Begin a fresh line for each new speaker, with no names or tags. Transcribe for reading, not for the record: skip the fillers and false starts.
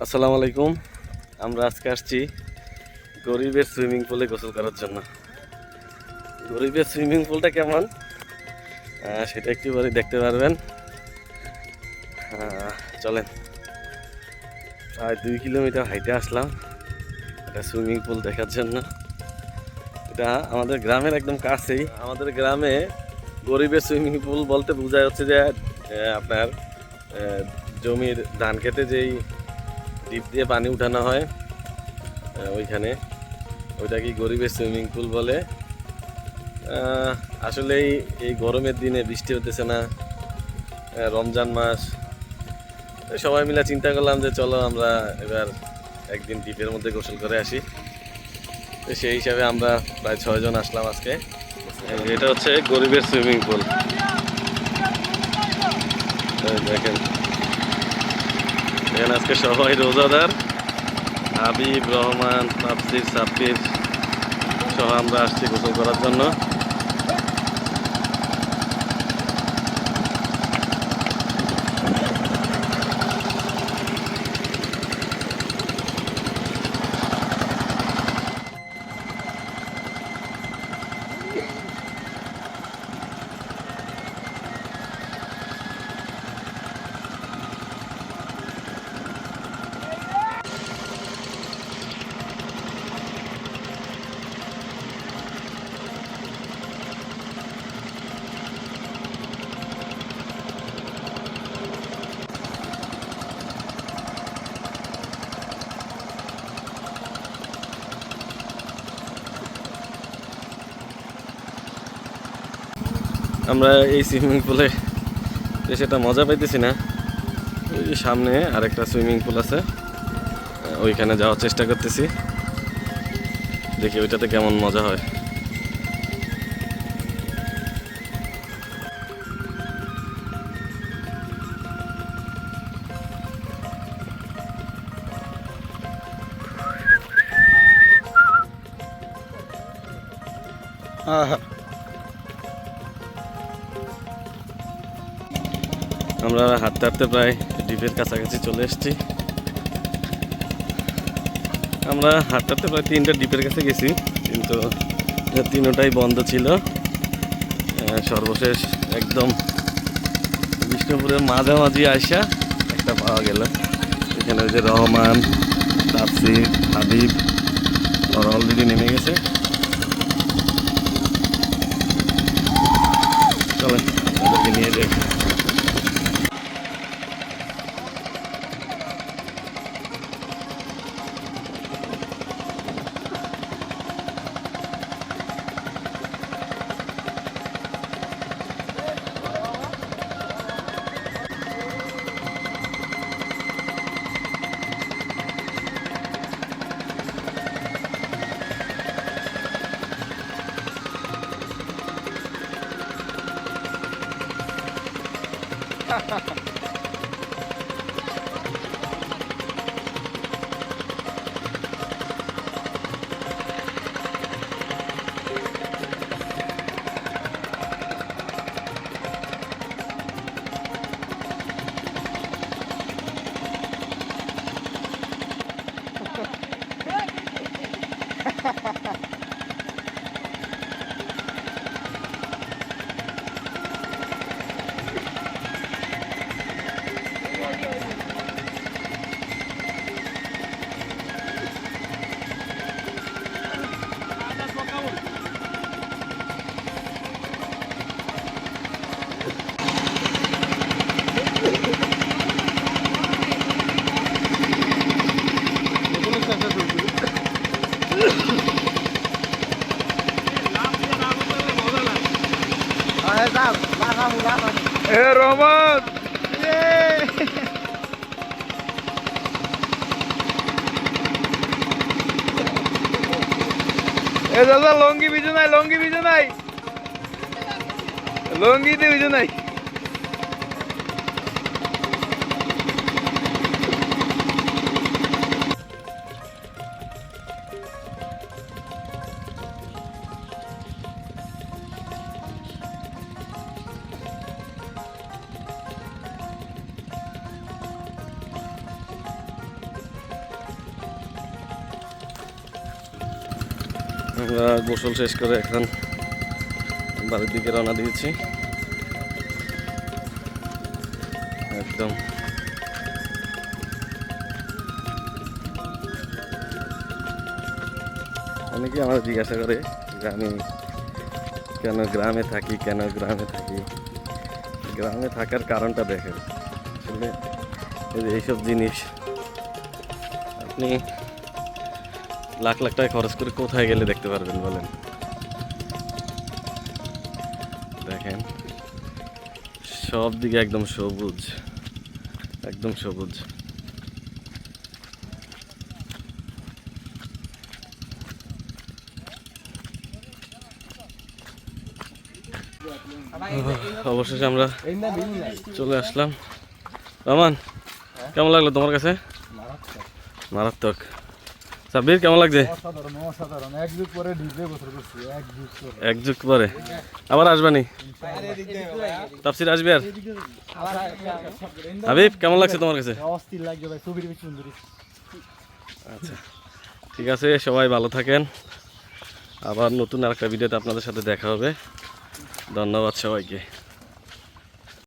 আসসালামু আলাইকুম। আমরা আজকে আসছি গরিবের সুইমিং পুলে গোসল করার জন্য। গরিবের সুইমিং পুলটা কেমন সেটা একটু পরে দেখতে পারবেন। চলেন, প্রায় 2 কিলোমিটার হাইটে আসলাম এটা সুইমিং পুল দেখার জন্য। এটা আমাদের গ্রামের একদম কাছেই। আমাদের গ্রামে গরিবের সুইমিং পুল বলতে বোঝা হচ্ছে যে আপনার জমির ধান খেতে যেই ডিপ দিয়ে পানি উঠানো হয় ওইখানে, ওইটা কি গরিবের সুইমিং পুল বলে। আসলেই এই গরমের দিনে বৃষ্টি হতেছে না, রমজান মাস, সবাই মিলে চিন্তা করলাম যে চলো আমরা এবার একদিন দ্বীপের মধ্যে গোসল করে আসি। তো সেই হিসাবে আমরা প্রায় 6 জন আসলাম আজকে। এটা হচ্ছে গরিবের সুইমিং পুল। দেখেন এখানে আজকে সবাই রোজাদার, হাবিব, রহমান, তাফসির, সাব্বির সহ আমরা আসছি গোসল করার জন্য। আমরা এই সুইমিং পুলে সেটা মজা পাইতেছি না। ওই যে সামনে আরেকটা সুইমিং পুল আছে, ওইখানে যাওয়ার চেষ্টা করতেছি, দেখি ওইটাতে কেমন মজা হয়। আমরা হাঁটতে হাঁটতে প্রায় ডিপের কাছাকাছি চলে এসেছি। আমরা হাঁটতে হাঁটতে প্রায় 3টা ডিপের কাছে গেছি, কিন্তু 3টাই বন্ধ ছিল। সর্বশেষ একদম বিষ্ণুপুরের মাঝামাঝি আইসা একটা পাওয়া গেল। এখানে ওই যে রহমান, তাফসির, হাবিব ওরা অলরেডি নেমে গেছে। চলেন ওদেরকে নিয়ে যাই।
রহমত এ দাদা লঙ্গি বিজু নাই, লঙ্গি বিজু নাই, লঙ্গিতে বিজু নাই।
আমরা গোসল শেষ করে এখন বাড়ির দিকে রওনা দিয়েছি। একদম অনেকে আমার জিজ্ঞাসা করে যে আমি কেন গ্রামে থাকি, গ্রামে থাকার কারণটা দেখেন। আসলে এই যে এইসব জিনিস আপনি লাখ লাখ টাকা খরচ করে কোথায় গেলে দেখতে পারবেন বলেন? দেখেন সব দিকে একদম সবুজ, একদম সবুজ। অবশেষে আমরা চলে আসলাম। রহমান, কেমন লাগলো তোমার কাছে? মারাত্মক। সাব্বির কেমন লাগছে?
অসাধারণ। এক যুগ পরে ঢুকে বছর করছি,
এক যুগ পরে আবার আসবানি? তাফসির আসবে আর? হাবিব কেমন লাগছে তোমার কাছে?
অস্থির লাগবে ভাই, ছবির বেশি সুন্দর।
আচ্ছা ঠিক আছে, সবাই ভালো থাকেন। আবার নতুন আরেকটা ভিডিওতে আপনাদের সাথে দেখা হবে। ধন্যবাদ সবাইকে।